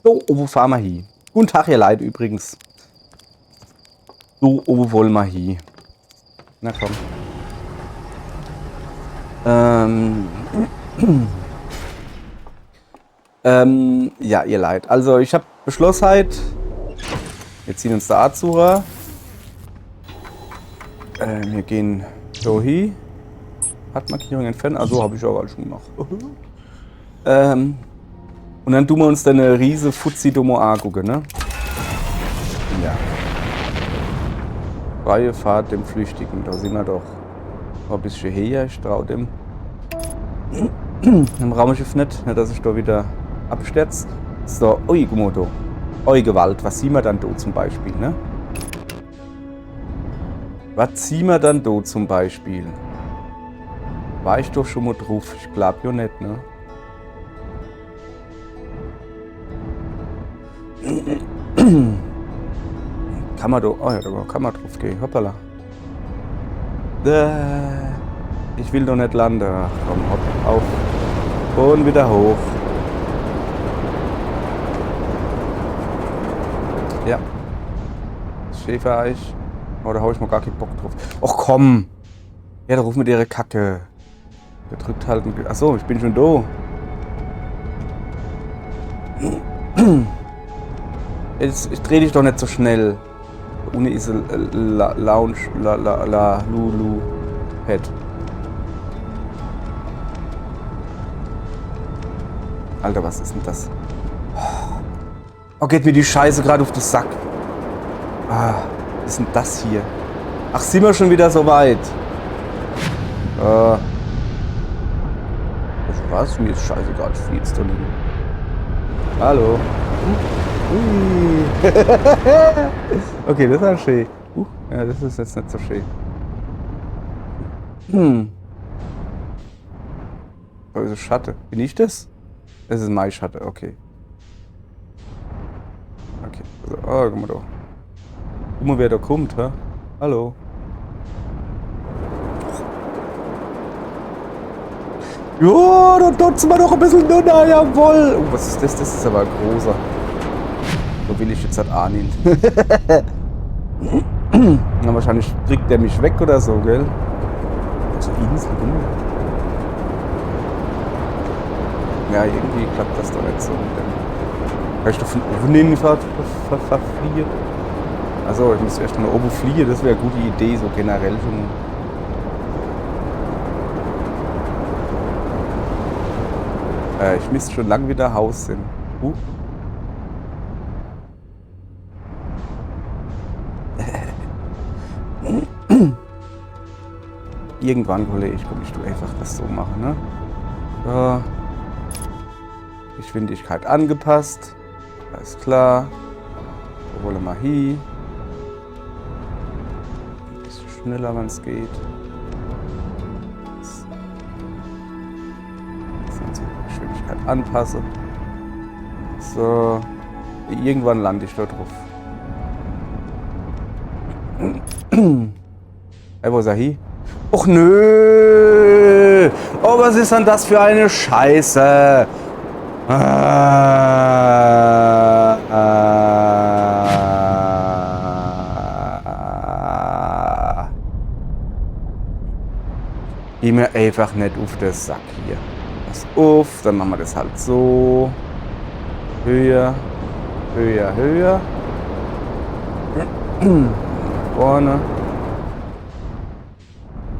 So, wo fahren wir hin? Guten Tag, ihr Leid übrigens. So, wo wollen wir hin? Na komm. Ja, ihr Leid. Also, ich habe beschlossen heute, wir ziehen uns der Azura. Wir gehen so hin. Hartmarkierung entfernen. Also, habe ich auch alles schon gemacht. Und dann tun wir uns dann eine riese Fuzzi-Domo angucken, ne? Ja. Freie Fahrt dem Flüchtigen. Da sind wir doch noch ein bisschen her. Ich traue dem Raumschiff nicht, dass ich da wieder abstürzt. So, ui, Gumodo. Ui, Gewalt. Was sehen wir dann da zum Beispiel, ne? Was sehen wir dann da zum Beispiel? War ich doch schon mal drauf? Ich glaube ja nicht, ne? Kann man da. Oh ja, da kann man drauf gehen. Hoppala. Ich will doch nicht landen. Ach, komm, hopp auf. Und wieder hoch. Ja. Schäfereich. Oh, da hau ich mal gar keinen Bock drauf. Och komm! Ja, da ruf mit ihre Kacke. Gedrückt halten. Achso, ich bin schon da. Ich dreh dich doch nicht so schnell. Da unten ist Lounge, Lulu, Head. Alter, was ist denn das? Oh, geht mir die Scheiße gerade auf den Sack. Ah, was ist denn das hier? Ach, sind wir schon wieder so weit? Was? Mir ist scheißegal, ich fliege jetzt da nicht. Hallo. Ui. Okay, das war schön. Ja, das ist jetzt nicht so schön. Da ist ein Schatten. Bin ich das? Das ist mein Schatten, okay. Okay, also, oh, guck mal da. Guck mal, wer da kommt, hä? Hallo. Jo, da dotzen wir doch ein bisschen runter, jawohl. Oh, was ist das? Das ist aber ein großer. So will ich jetzt halt ahnen. Na, wahrscheinlich kriegt der mich weg oder so, gell? So Insel, ja, irgendwie klappt das doch nicht so mit dem. Kann ich doch von oben in die Fahrt verfliehen? Also, ich muss erst mal oben fliehen, das wäre eine gute Idee, so generell schon. Ich müsste schon lange wieder Haus sind. Irgendwann, Kollege, ich tu einfach das so machen, ne? So. Geschwindigkeit angepasst. Alles klar. Wo wollen wir hin? Ein bisschen schneller, wenn es geht. Geschwindigkeit anpassen. So. Irgendwann lande ich da drauf. Wo ist er hin? Och nö! Oh, was ist denn das für eine Scheiße? Geh mir einfach nicht auf den Sack hier. Pass auf, dann machen wir das halt so. Höher, höher, höher. Vorne.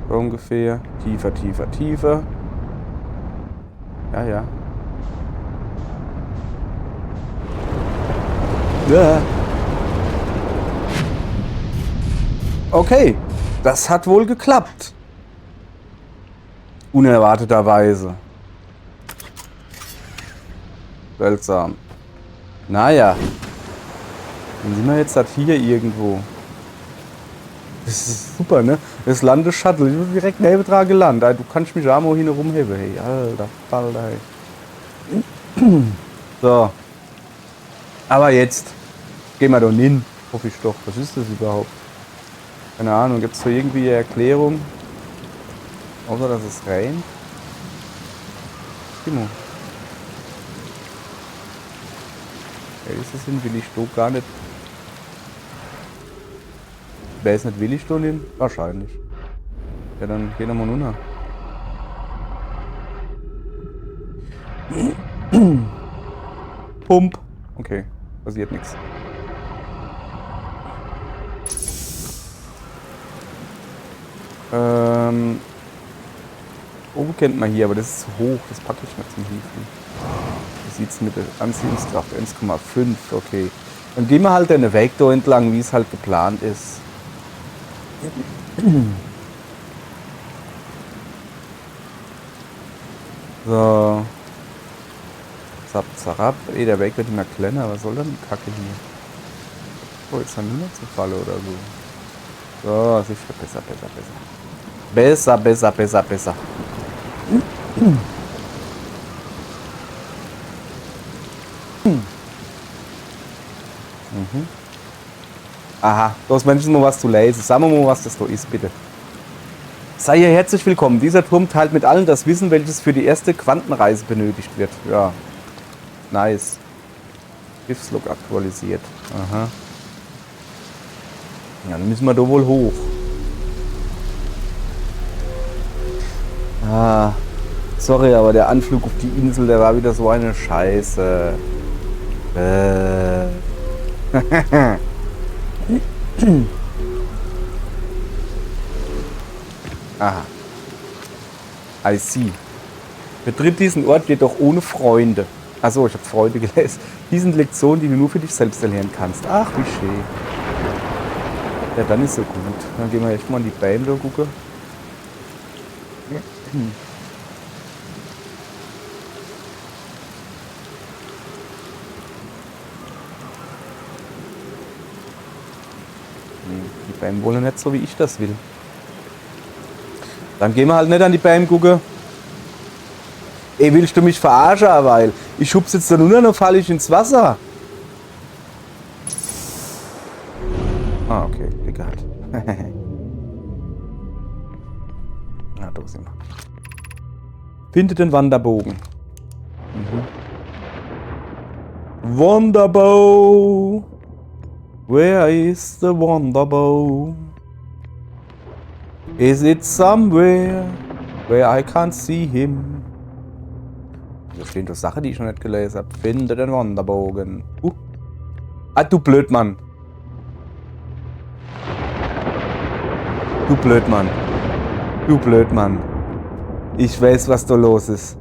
So ungefähr. Tiefer, tiefer, tiefer. Ja, ja. Okay, das hat wohl geklappt. Unerwarteterweise. Seltsam. Naja. Dann sind wir jetzt halt hier irgendwo. Das ist super, ne? Das Landeshuttle. Ich bin direkt neben dran gelandet. Du kannst mich auch mal hin rumheben. Hey, alter Falter, hey. So. Aber jetzt gehen wir da hin. Hoffe ich doch. Was ist das überhaupt? Keine Ahnung. Gibt es da irgendwie eine Erklärung? Außer, dass es regnet? Timo. Ist es in Willigstow gar nicht. Wer ist nicht Willigstow hin? Wahrscheinlich. Ja, dann gehen wir mal runter. Pump. Okay, passiert nichts. Oben kennt man hier, aber das ist zu hoch. Das packe ich nicht zum Hieven. Wie sieht es mit der Anziehungskraft? 1,5, okay. Dann gehen wir halt den Weg da entlang, wie es halt geplant ist. So. Zap, zarab. Ey, der Weg wird immer kleiner. Was soll denn die Kacke hier? Oh, jetzt haben wir nicht zu Falle oder so. So, sicher. Besser, besser, besser. Besser, besser, besser, besser. Mhm. Aha, da ist wenigstens mal was zu lesen. Sagen wir mal, was das da ist, bitte. Sei hier herzlich willkommen. Dieser Turm teilt mit allen das Wissen, welches für die erste Quantenreise benötigt wird. Ja, nice. Schiffslog aktualisiert. Aha. Ja, dann müssen wir da wohl hoch. Ah, sorry, aber der Anflug auf die Insel, der war wieder so eine Scheiße. Aha. I see. Betritt diesen Ort jedoch ohne Freunde. Achso, ich habe Freunde gelesen. Dies sind Lektionen, die du nur für dich selbst erlernen kannst. Ach, wie schön. Ja, dann ist so gut. Dann gehen wir echt mal in die Bäume da gucken. Die Bäume wollen nicht so, wie ich das will. Dann gehen wir halt nicht an die Bäume gucken. Ey, willst du mich verarschen, weil ich schub's jetzt da runter, dann falle ich ins Wasser. Ah, okay, egal. Na, da sind wir. Finde den Wanderbogen. Wanderbow. Where is the Wanderbow? Is it somewhere where I can't see him? Da stehen doch Sachen, die ich noch nicht gelesen habe. Finde den Wanderbogen. Ah, du Blödmann. Du Blödmann. Du Blödmann. Ich weiß, was da los ist.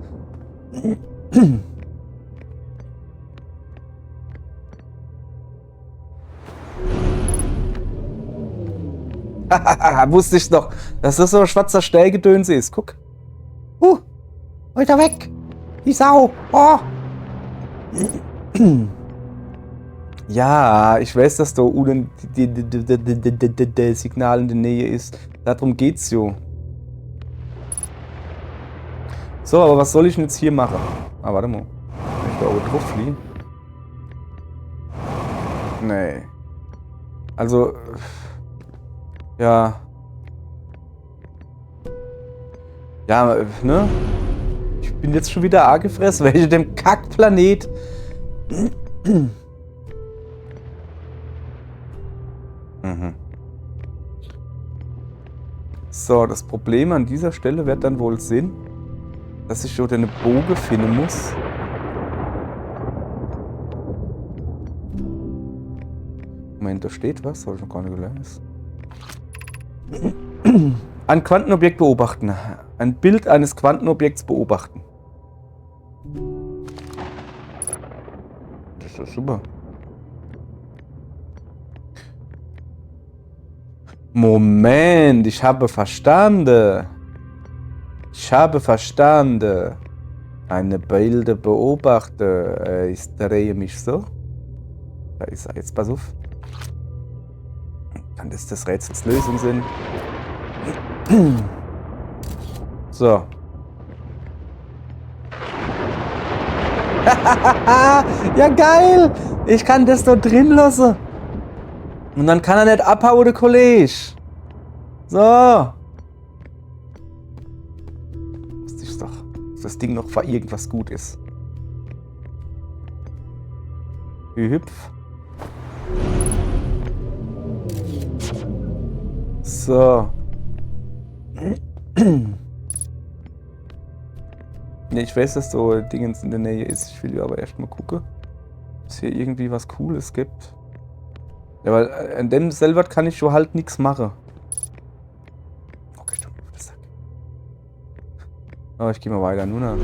Wusste ich doch, dass das so ein schwarzer Stellgedöns ist. Guck. Weiter weg. Die Sau. Oh. Ja, ich weiß, dass da unten die Signal in der Nähe ist. Darum geht's jo. So, aber was soll ich denn jetzt hier machen? Ah, warte mal. Kann ich da oben drauf fliegen? Nee. Also... Ja. Ja, ne? Ich bin jetzt schon wieder arg gefressen, weil ich dem Kackplanet. So, das Problem an dieser Stelle wird dann wohl sein, dass ich dort eine Bogen finden muss. Moment, da steht was, habe ich noch gar nicht gelesen. Ein Quantenobjekt beobachten. Ein Bild eines Quantenobjekts beobachten. Das ist super. Moment, ich habe verstanden. Ich habe verstanden. Eine Bilder beobachten. Ich drehe mich so. Da ist er. Jetzt pass auf. Kann das des Rätsels Lösung sein? So. Ja, geil! Ich kann das dort drin lassen. Und dann kann er nicht abhauen, der Kollege. So. Wusste ich doch, dass das Ding noch für irgendwas gut ist. Hüpf. So. Ja, ich weiß, dass so Dingens in der Nähe ist. Ich will aber erst mal gucken, ob es hier irgendwie was Cooles gibt. Ja, weil an dem selber kann ich schon halt nichts machen. Okay, du mir auf den Sack. Oh, ich gehe mal weiter. Nur noch.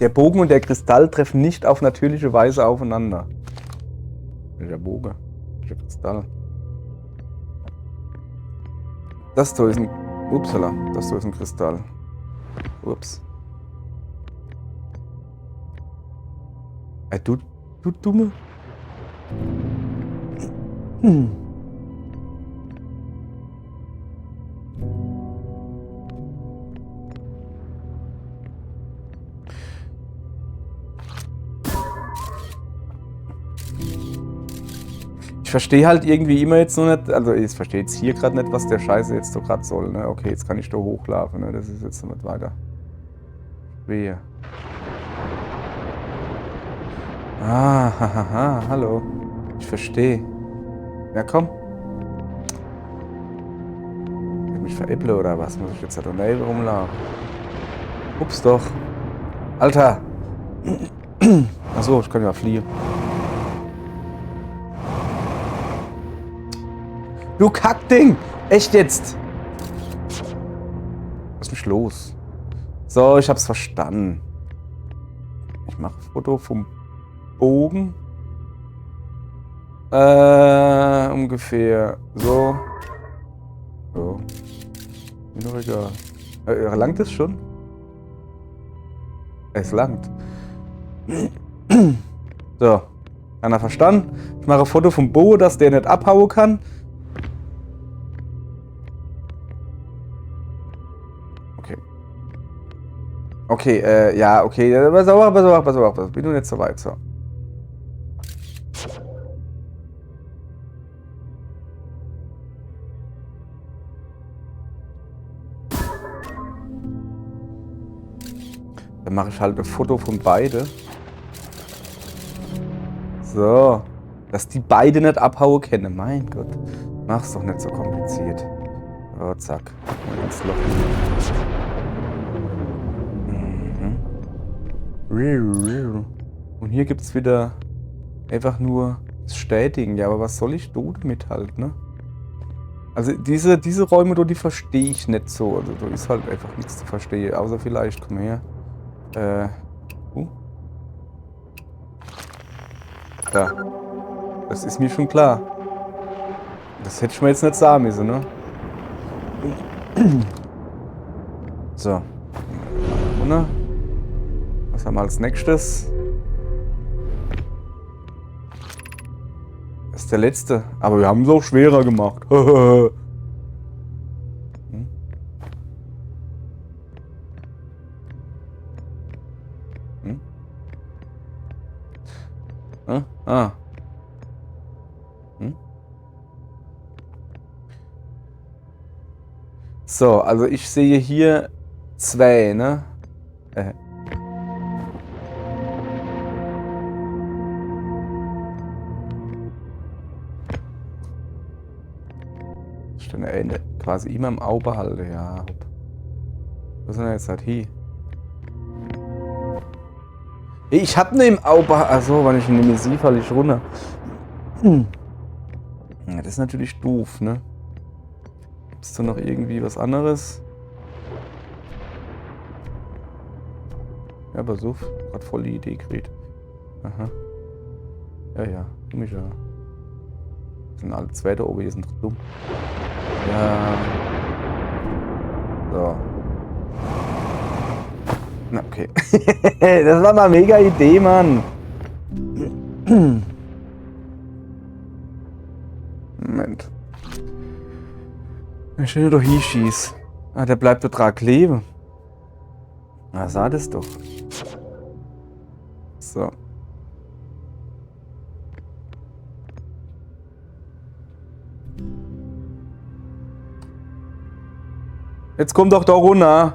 Der Bogen und der Kristall treffen nicht auf natürliche Weise aufeinander. Der Bogen. Der Kristall. Das da ist ein... Upsala. Das da ist ein Kristall. Ups. Ey, du Dumme. Ich verstehe halt irgendwie immer jetzt noch nicht, also ich verstehe jetzt hier gerade nicht, was der Scheiße jetzt so gerade soll, ne? Okay, jetzt kann ich da hochlaufen, ne? Das ist jetzt noch nicht weiter. Wehe. Ah, hahaha, hallo. Ich verstehe. Ja, komm. Ich will mich veräpple oder was? Muss ich jetzt da daneben rumlaufen? Ups, doch. Alter! Achso, ich kann ja fliehen. Du Kackding! Echt jetzt? Was ist mich los? So, ich hab's verstanden. Ich mache ein Foto vom Bogen. Ungefähr so. So. Mir doch egal. Langt es schon? Es langt. So. Keiner verstanden? Ich mache ein Foto vom Bogen, dass der nicht abhauen kann. Okay, ja, okay. Pass auf. Bin du nicht so weit, so. Dann mache ich halt ein Foto von beide. So. Dass die beide nicht abhauen können. Mein Gott. Mach's doch nicht so kompliziert. Oh, zack. Ins Loch. Und hier gibt es wieder einfach nur das Städtigen. Ja, aber was soll ich da damit halt, ne? Also diese Räume, die verstehe ich nicht so. Also da ist halt einfach nichts zu verstehen. Außer vielleicht, komm her. Da. Das ist mir schon klar. Das hätte ich mir jetzt nicht sagen müssen, ne? So. Runter. Was haben wir als nächstes? Das ist der letzte. Aber wir haben es auch schwerer gemacht. Hm? Hm? Ah. Hm? So, also ich sehe hier zwei, ne? Ende quasi immer im Auge halte, ja. Was ist denn jetzt halt hier? Ich hab ne im Auge. Achso, wenn ich ihn nicht sehe, falle ich runter. Ja, das ist natürlich doof, ne? Gibt's da noch irgendwie was anderes? Ja, aber so hat voll die Idee gekriegt. Aha. Ja, du mich ja. Sind alle zwei da oben, hier sind dumm. Ja. So. Na, okay. Das war mal eine mega Idee, Mann. Moment. Ich will doch hier schießen. Ah, der bleibt total kleben. Na, sah das doch. So. Jetzt komm doch da runter.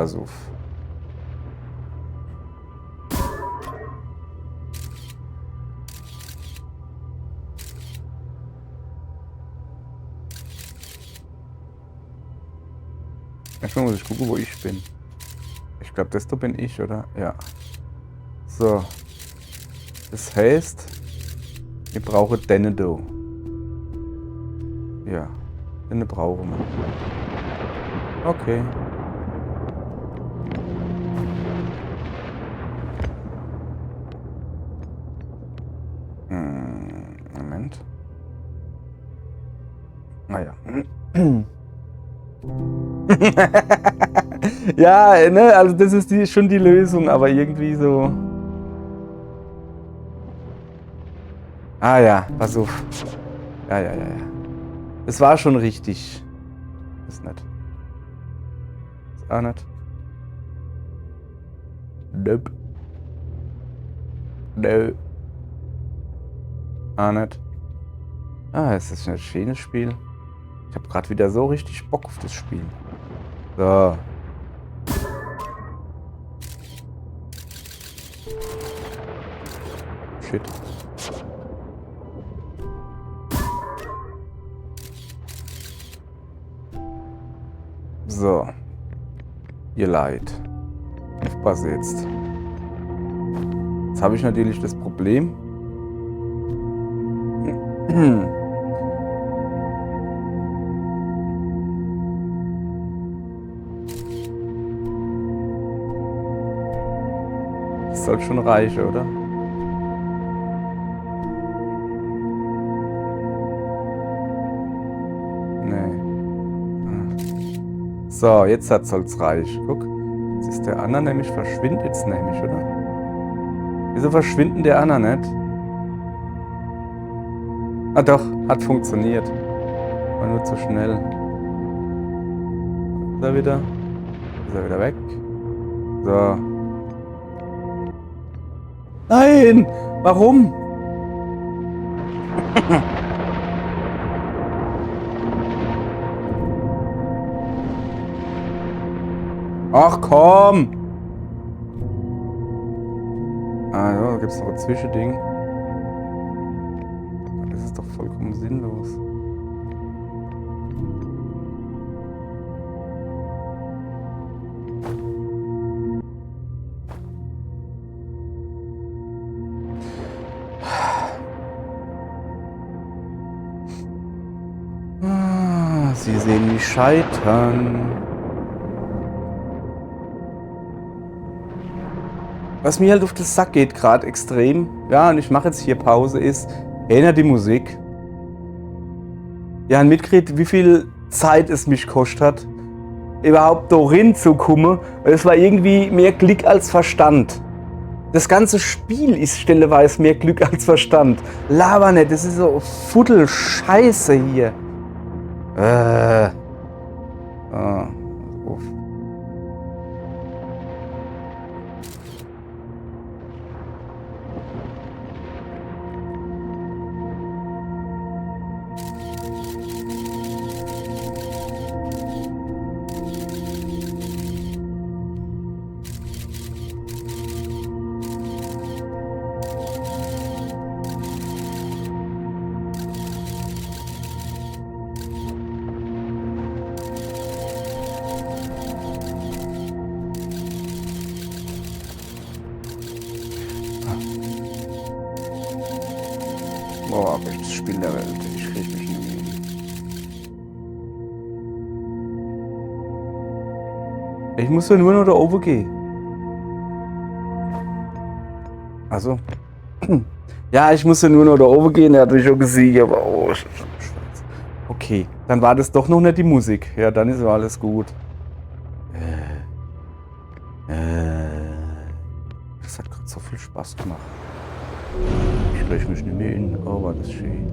Pass auf. Erstmal muss ich gucken, wo ich bin. Ich glaube, das da bin ich, oder? Ja. So. Das heißt, ich brauche den da. Ja. Den brauchen wir. Okay. Moment. Naja. Ja, ne, also das ist schon die Lösung, aber irgendwie so. Ah ja, pass auf. Ja. Es war schon richtig. Ist nett. Ist auch nicht. Nope. No. Auch nicht. Ah, es ist ein schönes Spiel. Ich habe gerade wieder so richtig Bock auf das Spiel. So. Shit. So. Ihr Leid. Aufpasse jetzt. Jetzt habe ich natürlich das Problem. Das soll schon reichen, oder? So, jetzt soll's reichen. Guck, jetzt ist der Anna nämlich verschwindet jetzt nämlich, oder? Wieso verschwinden der Anna nicht? Ah doch, hat funktioniert. War nur zu schnell. Ist er wieder? Ist er wieder weg? So. Nein! Warum? Ach komm! Ah ja, da gibt es noch ein Zwischending. Das ist doch vollkommen sinnlos. Sie sehen mich scheitern. Was mir halt auf den Sack geht gerade extrem, ja, und ich mache jetzt hier Pause, ist, erinnert die Musik. Ja, und mitkriegt, wie viel Zeit es mich gekostet hat, überhaupt da hinzukommen. Es war irgendwie mehr Glück als Verstand. Das ganze Spiel ist stelleweise mehr Glück als Verstand. Laber nicht, das ist so Fuddel-Scheiße hier. Uff. Boah, bestes Spiel der Welt. Ich krieg mich nicht mehr hin. Ich muss ja nur noch da oben gehen. Also. Ja, ich muss ja nur noch da oben gehen, er hat mich schon gesehen, aber oh, okay, dann war das doch noch nicht die Musik. Ja, dann ist alles gut. Das hat gerade so viel Spaß gemacht. Ich krieg mich nicht mehr hin. Oh, war das schön.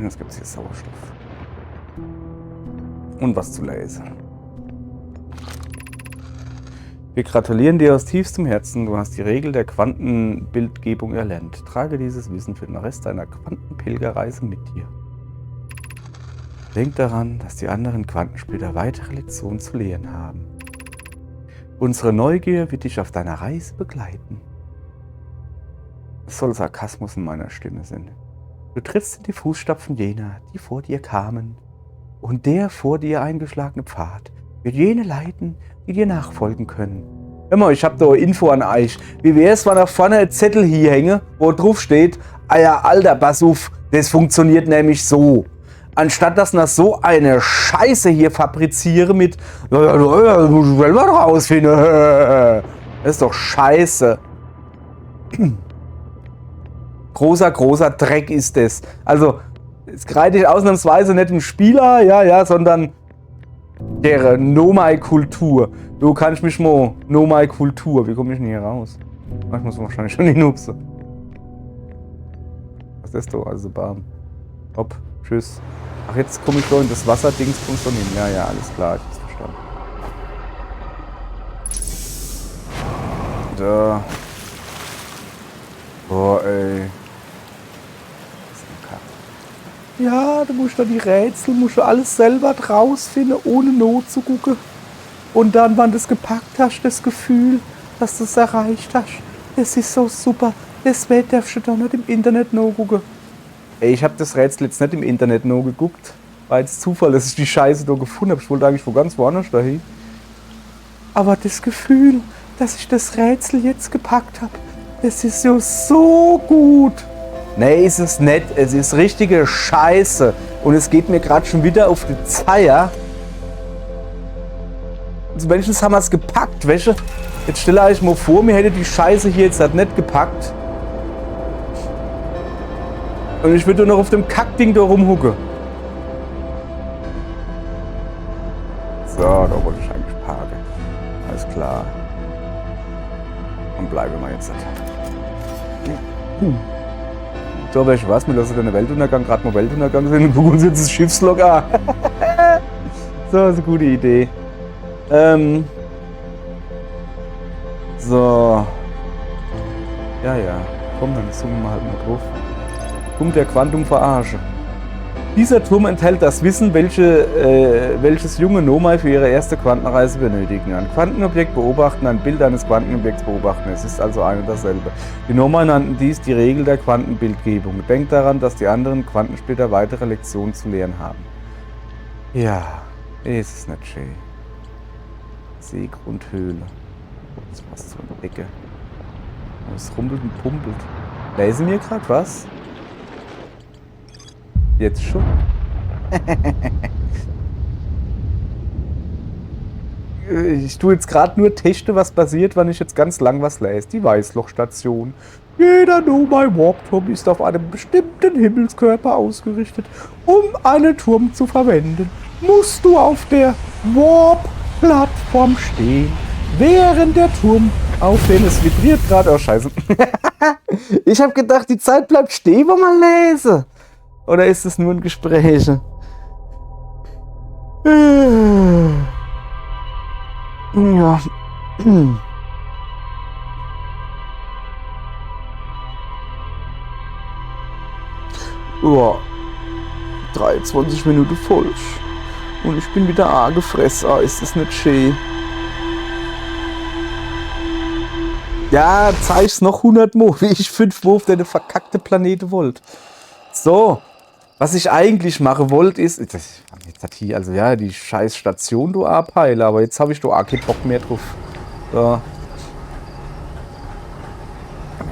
Jetzt gibt es hier Sauerstoff. Und was zu lesen. Wir gratulieren dir aus tiefstem Herzen. Du hast die Regel der Quantenbildgebung erlernt. Trage dieses Wissen für den Rest deiner Quantenpilgerreise mit dir. Denk daran, dass die anderen Quantensplitter weitere Lektionen zu lehren haben. Unsere Neugier wird dich auf deiner Reise begleiten. Es soll Sarkasmus in meiner Stimme sein. Du trittst in die Fußstapfen jener, die vor dir kamen. Und der vor dir eingeschlagene Pfad wird jene leiten, die dir nachfolgen können. Hör mal, ich hab da eine Info an euch. Wie wär's, wenn da vorne ein Zettel hier hänge, wo drauf steht, ah ja, Alter, pass auf, das funktioniert nämlich so. Anstatt dass ich so eine Scheiße hier fabriziere mit, du musst selber rausfinden. Das ist doch scheiße. Großer Dreck ist das. Also, es greife ich ausnahmsweise nicht im Spieler, ja, sondern der Nomai-Kultur. Du kannst mich mal Nomai-Kultur. Wie komme ich denn hier raus? Ich muss wahrscheinlich schon hinupsen. Was ist das da? Also, bam. Hopp, tschüss. Ach, jetzt komme ich da in das Wasserdings von hin. Ja, alles klar, ich hab's verstanden. Da. Boah, ey. Ja, du musst da die Rätsel, musst du alles selber rausfinden, ohne Not zu gucken. Und dann, wenn du es gepackt hast, das Gefühl, dass du es erreicht hast. Das ist so super. Das darfst du doch nicht im Internet noch gucken. Ey, ich habe das Rätsel jetzt nicht im Internet noch geguckt. War jetzt Zufall, dass ich die Scheiße da gefunden habe. Ich wollte eigentlich wo ganz woanders dahin. Aber das Gefühl, dass ich das Rätsel jetzt gepackt habe, das ist so gut. Nee, ist es nicht. Es ist richtige Scheiße. Und es geht mir gerade schon wieder auf die Zeier. Zumindest haben wir es gepackt, weißt du? Jetzt stelle euch mal vor, mir hätte die Scheiße hier jetzt halt nicht gepackt. Und ich würde noch auf dem Kackding da rumhucken. So, da wollte ich eigentlich parken. Alles klar. Und bleibe mal jetzt. So, weißt du was? Wir lassen den Weltuntergang, gerade mal Weltuntergang sehen und gucken uns jetzt das Schiffslog an. So, ist eine gute Idee. So. Ja. Komm, dann zoomen wir halt mal drauf. Punkt der Quantum-Verarsche. Dieser Turm enthält das Wissen, welches junge Nomai für ihre erste Quantenreise benötigen. Ein Quantenobjekt beobachten, ein Bild eines Quantenobjekts beobachten. Es ist also ein und dasselbe. Die Nomai nannten dies die Regel der Quantenbildgebung. Denkt daran, dass die anderen Quantensplitter weitere Lektionen zu lehren haben. Ja, ist es nicht schön. Seegrundhöhle. Das passt so eine Ecke. Es rumpelt und pumpelt. Lesen wir gerade was? Jetzt schon? Ich tue jetzt gerade nur testen, was passiert, wenn ich jetzt ganz lang was lese. Die Weißlochstation. Jeder Nomai-Warp-Turm ist auf einem bestimmten Himmelskörper ausgerichtet. Um einen Turm zu verwenden, musst du auf der Warp-Plattform stehen, während der Turm, auf den es vibriert gerade... Oh, scheiße. Ich habe gedacht, die Zeit bleibt stehen, wenn man lese. Oder ist es nur ein Gespräch? Ja. Ja. 23 Minuten falsch. Und ich bin wieder arg gefressen. Ist das nicht schön? Ja, zeig's noch 100 Mal, wie ich 5 Mal auf deine verkackte Planete wollte. So. Was ich eigentlich machen wollte, ist, jetzt hat hier, also ja, die scheiß Station du abheile, aber jetzt habe ich da auch keinen Bock mehr drauf. So. Komm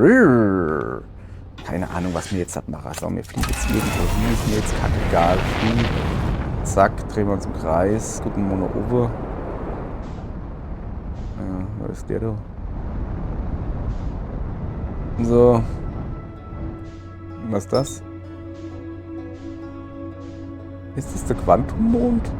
her. Keine Ahnung, was mir jetzt das mache. So, wir fliegen jetzt irgendwo hin, ist mir jetzt kackegal. Zack, drehen wir uns im Kreis, gucken wir mal nach oben. Was ist der da? So. Was ist das? Ist das der Quantummond?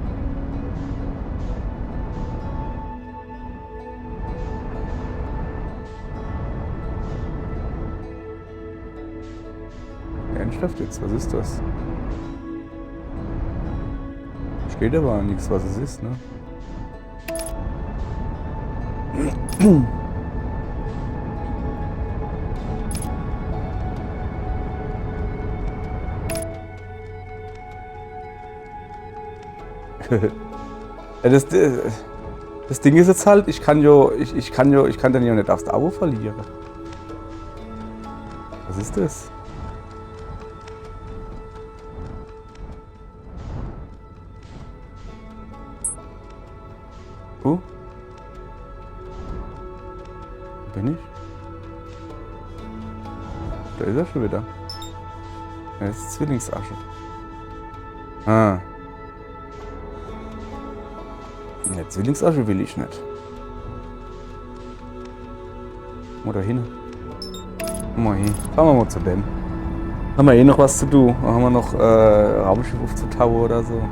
Ernsthaft jetzt? Was ist das? Steht aber nichts, was es ist, ne? Ja, das Ding ist jetzt halt, ich kann den ja nicht aufs Abo verlieren. Was ist das? Wo bin ich? Da ist er schon wieder. Er ist Zwillingsasche. Ah. Ja, Zwillingsasche will ich nicht. Oder hin. Mal hin. Fahren wir mal zu dem. Haben wir eh noch was zu tun? Haben wir noch Raumschiff aufzutauen oder so?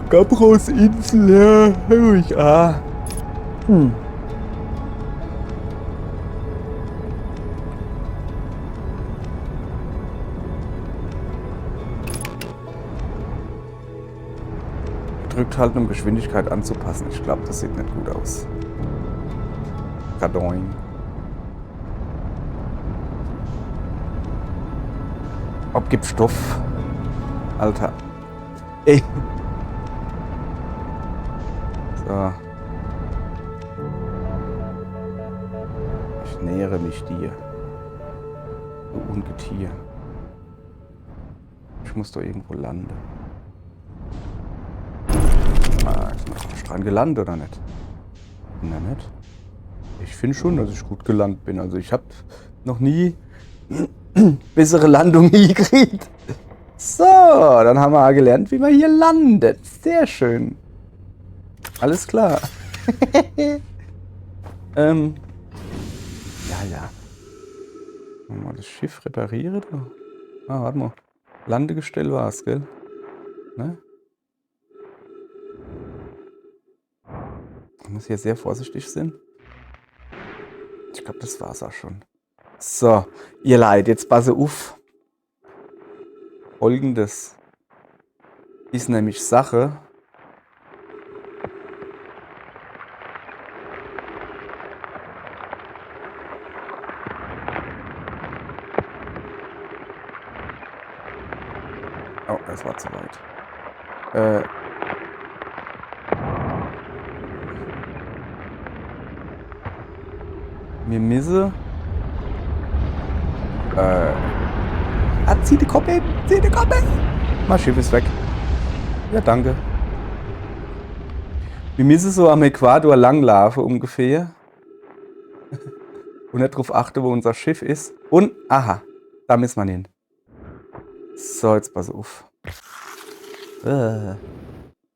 Gabros Insel, ja. Ruhig. Drückt halt, um Geschwindigkeit anzupassen. Ich glaube, das sieht nicht gut aus. Pardon. Ob gibt Stoff? Alter. Ey. So. Ich nähere mich dir. Du Ungetier. Ich muss doch irgendwo landen. Ist dran gelandet oder nicht? Na nicht? Ich finde schon, dass ich gut gelandet bin. Also ich habe noch nie bessere Landung gekriegt. So, dann haben wir gelernt, wie man hier landet. Sehr schön. Alles klar. Ja. Mal das Schiff reparieren. Warte mal. Landegestell war es, gell? Ne? Man muss hier sehr vorsichtig sein. Ich glaube, das war's auch schon. So, ihr Leid, jetzt passe auf. Folgendes ist nämlich Sache. Oh, das war zu weit. Wir müssen. Zieh die Koppe hin! Zieh die Koppe! Mein Schiff ist weg. Ja, danke. Wir müssen so am Äquator langlaufen ungefähr. Und nicht darauf achten, wo unser Schiff ist. Und, aha, da müssen wir hin. So, jetzt pass auf.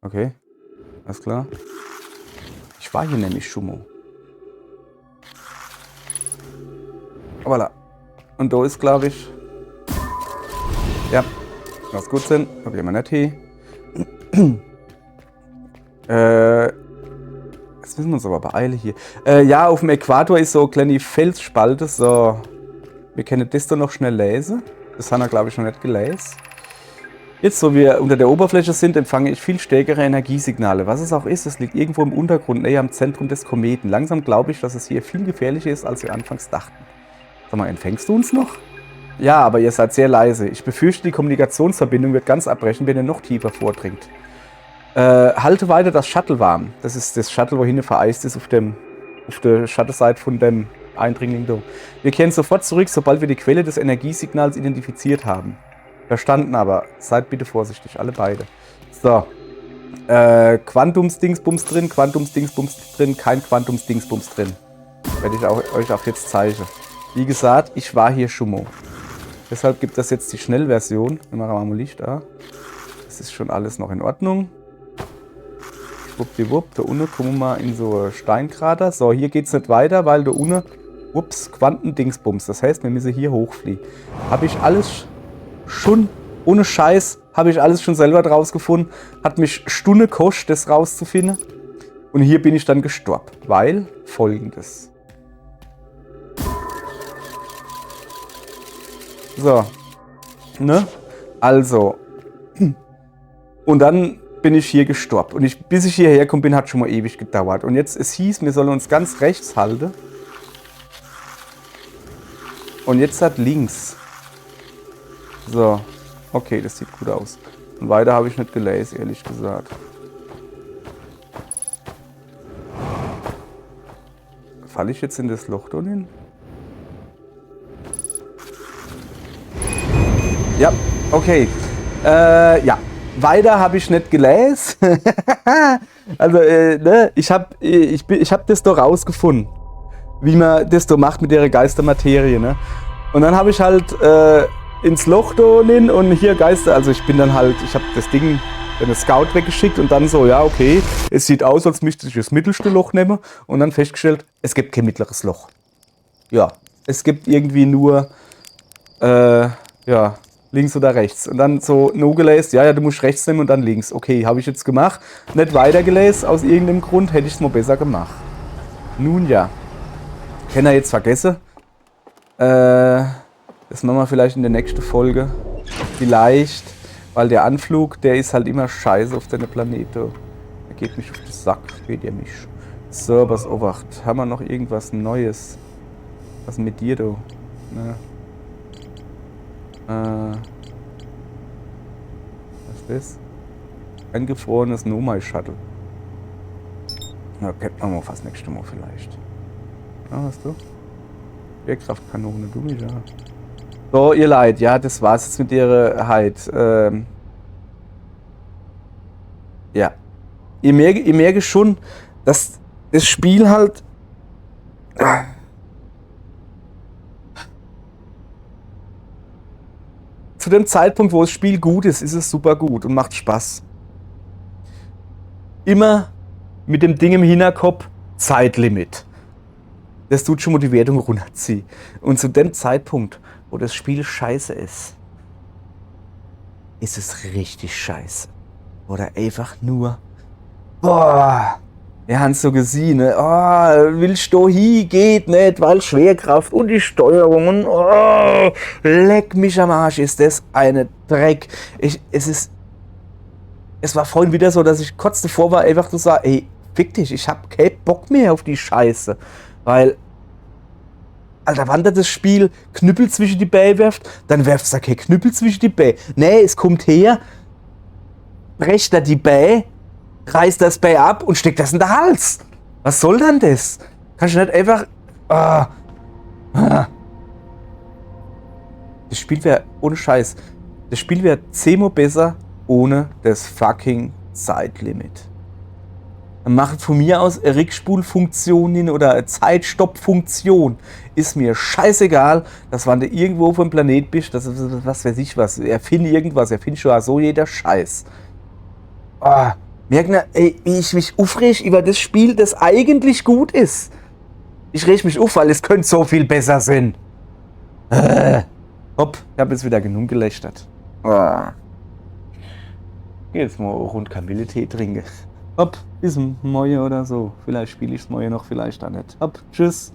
Okay, alles klar. Ich war hier nämlich schon mal. Voilà. Und da ist, glaube ich. Ja, lass gut sein. Probieren wir nicht hier. Jetzt müssen wir uns aber beeilen hier. Ja, auf dem Äquator ist so eine kleine Felsspalte. So, wir können das da noch schnell lesen. Das haben wir, glaube ich, noch nicht gelesen. Jetzt, so wie wir unter der Oberfläche sind, empfange ich viel stärkere Energiesignale. Was es auch ist, es liegt irgendwo im Untergrund, näher am Zentrum des Kometen. Langsam glaube ich, dass es hier viel gefährlicher ist, als wir anfangs dachten. Sag mal, empfängst du uns noch? Ja, aber ihr seid sehr leise. Ich befürchte, die Kommunikationsverbindung wird ganz abbrechen, wenn ihr noch tiefer vordringt. Halte weiter das Shuttle warm. Das ist das Shuttle, wohin er vereist ist auf der Shuttle-Seite von dem Eindringling da. Wir kehren sofort zurück, sobald wir die Quelle des Energiesignals identifiziert haben. Verstanden, aber seid bitte vorsichtig, alle beide. So. Quantums-Dingsbums drin, Quantums-Dingsbums drin, kein Quantums-Dingsbums drin. Werde ich euch auch jetzt zeigen. Wie gesagt, ich war hier schon mal. Deshalb gibt es jetzt die Schnellversion. Wir machen mal Licht an. Das ist schon alles noch in Ordnung. Schwuppdiwupp, da unten kommen wir mal in so einen Steinkrater. So, hier geht es nicht weiter, weil da unten, ups, Quantendingsbums. Das heißt, wir müssen hier hochfliegen. Habe ich alles schon, ohne Scheiß, habe ich alles schon selber draus gefunden. Hat mich Stunde gekostet, das rauszufinden. Und hier bin ich dann gestorben, weil Folgendes. So, ne? Also, und dann bin ich hier gestorben. Und bis ich hierher gekommen bin, hat schon mal ewig gedauert. Und jetzt, es hieß, wir sollen uns ganz rechts halten. Und jetzt hat links. So, Okay, das sieht gut aus. Und weiter habe ich nicht gelesen, ehrlich gesagt. Falle ich jetzt in das Loch da hin? Ja, okay. Ja, weiter habe ich nicht gelesen. Also, ne, ich hab das doch rausgefunden, wie man das doch macht mit der Geistermaterie, ne? Und dann habe ich halt ins Loch da hin und hier Geister, also ich bin dann halt, ich habe das Ding, den Scout weggeschickt und dann so, ja, okay, es sieht aus, als müsste ich das mittelste Loch nehmen und dann festgestellt, es gibt kein mittleres Loch. Ja, es gibt irgendwie nur, ja, links oder rechts. Und dann so no gelesen, ja, du musst rechts nehmen und dann links. Okay, habe ich jetzt gemacht. Nicht weitergelesen, aus irgendeinem Grund hätte ich es mal besser gemacht. Nun ja. Kann er jetzt vergessen. Das machen wir vielleicht in der nächsten Folge. Vielleicht, weil der Anflug, der ist halt immer scheiße auf deine Planete. Er geht mich auf den Sack, geht ihr mich. So, was obacht. Haben wir noch irgendwas Neues? Was mit dir, du? Ne? Was ist das? Ein gefrorenes Nomai-Shuttle. Ja, kennt man mal fast nächstes Mal vielleicht. Ah, was du? Schwerkraftkanone, du mich, ja. So, ihr Leid, ja, das war's jetzt mit ihrer Heid. Ja. Ich merke schon, dass das Spiel halt. Zu dem Zeitpunkt, wo das Spiel gut ist, ist es super gut und macht Spaß. Immer mit dem Ding im Hinterkopf, Zeitlimit. Das tut schon mal die Wertung runterziehen. Und zu dem Zeitpunkt, wo das Spiel scheiße ist es richtig scheiße. Oder einfach nur, boah, wir haben es so gesehen, ne? Oh, willst du hier, geht nicht, weil Schwerkraft und die Steuerung, oh, leck mich am Arsch, ist das eine Dreck. Es war vorhin wieder so, dass ich kurz davor war, einfach zu sagen, ey, fick dich, ich hab keinen Bock mehr auf die Scheiße. Weil, Alter, wann das Spiel Knüppel zwischen die Beine wirft, dann werft da kein Knüppel zwischen die Beine. Nee, es kommt her, brecht da die Beine, reißt das Bein ab und steckt das in den Hals. Was soll denn das? Kannst du nicht einfach... Das Spiel wäre, ohne Scheiß, das Spiel wäre 10-mal besser ohne das fucking Zeitlimit. Dann macht von mir aus eine Rückspulfunktion hin oder eine Zeitstoppfunktion. Ist mir scheißegal, dass wenn du irgendwo auf dem Planet bist, das ist, was weiß ich was, erfinde irgendwas, erfinde schon so jeder Scheiß. Merkt ihr, ey, wie ich mich aufreg über das Spiel, das eigentlich gut ist. Ich reg mich auf, weil es könnte so viel besser sein. Hopp, ich habe jetzt wieder genug gelästert. Geh jetzt mal rund Kamilletee trinken. Hopp, bis morgen oder so. Vielleicht spiele ich es morgen noch, vielleicht auch nicht. Hopp, tschüss.